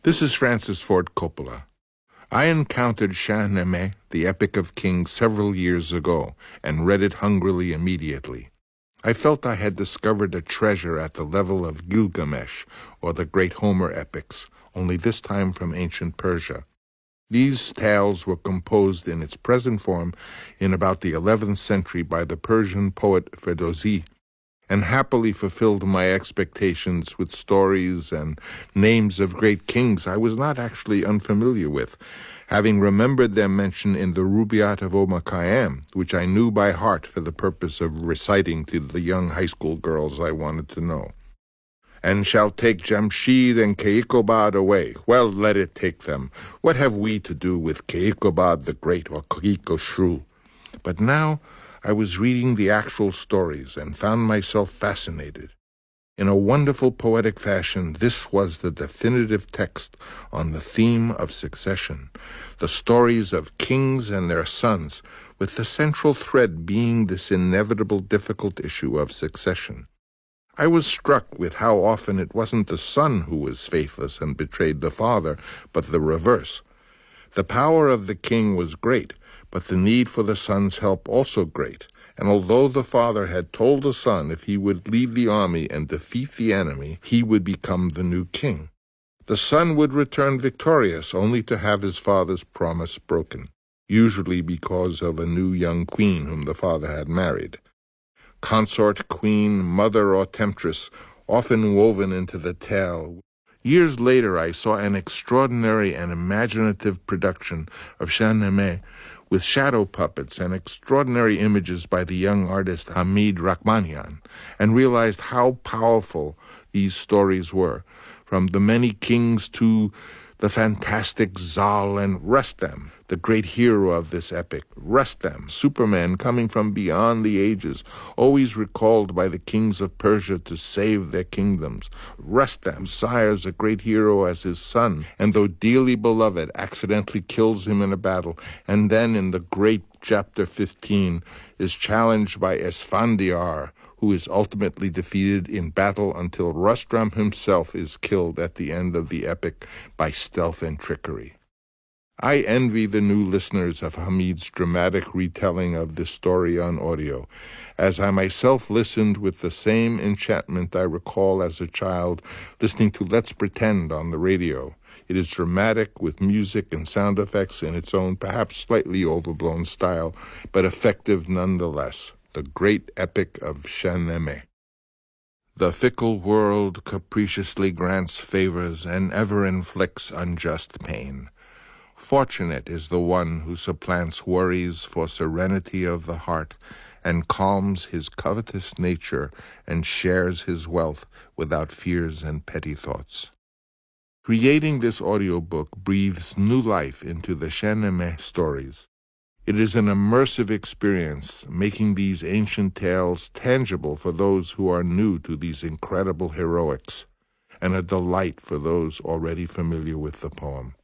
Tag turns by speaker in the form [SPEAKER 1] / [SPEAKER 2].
[SPEAKER 1] This is Francis Ford Coppola. I encountered Shahnameh, the Epic of Kings, several years ago, and read it hungrily immediately. I felt I had discovered a treasure at the level of Gilgamesh, or the great Homer epics, only this time from ancient Persia. These tales were composed in its present form in about the 11th century by the Persian poet Ferdowsi, and happily fulfilled my expectations with stories and names of great kings I was not actually unfamiliar with, having remembered their mention in the Rubaiyat of Omar Khayyam, which I knew by heart for the purpose of reciting to the young high school girls I wanted to know. And shall take Jamshid and Kaikobad away. Well, let it take them. What have we to do with Kaikobad the Great or Kaikoshu? But now I was reading the actual stories and found myself fascinated. In a wonderful poetic fashion, this was the definitive text on the theme of succession, the stories of kings and their sons, with the central thread being this inevitable difficult issue of succession. I was struck with how often it wasn't the son who was faithless and betrayed the father, but the reverse. The power of the king was great, but the need for the son's help also great, and although the father had told the son if he would lead the army and defeat the enemy, he would become the new king, the son would return victorious only to have his father's promise broken, usually because of a new young queen whom the father had married. Consort, queen, mother, or temptress, often woven into the tale. Years later, I saw an extraordinary and imaginative production of Shahnameh with shadow puppets and extraordinary images by the young artist Hamid Rahmanian, and realized how powerful these stories were, from the many kings to the fantastic Zal and Rustam, the great hero of this epic. Rustam, Superman coming from beyond the ages, always recalled by the kings of Persia to save their kingdoms. Rustam sires a great hero as his son, and though dearly beloved, accidentally kills him in a battle, and then in the great chapter 15 is challenged by Esfandiar, who is ultimately defeated in battle until Rustam himself is killed at the end of the epic by stealth and trickery. I envy the new listeners of Hamid's dramatic retelling of this story on audio, as I myself listened with the same enchantment I recall as a child listening to Let's Pretend on the radio. It is dramatic with music and sound effects in its own, perhaps slightly overblown style, but effective nonetheless. The great epic of Shahnameh. The fickle world capriciously grants favors and ever inflicts unjust pain. Fortunate is the one who supplants worries for serenity of the heart and calms his covetous nature and shares his wealth without fears and petty thoughts. Creating this audiobook breathes new life into the Shahnameh stories. It is an immersive experience, making these ancient tales tangible for those who are new to these incredible heroics, and a delight for those already familiar with the poem.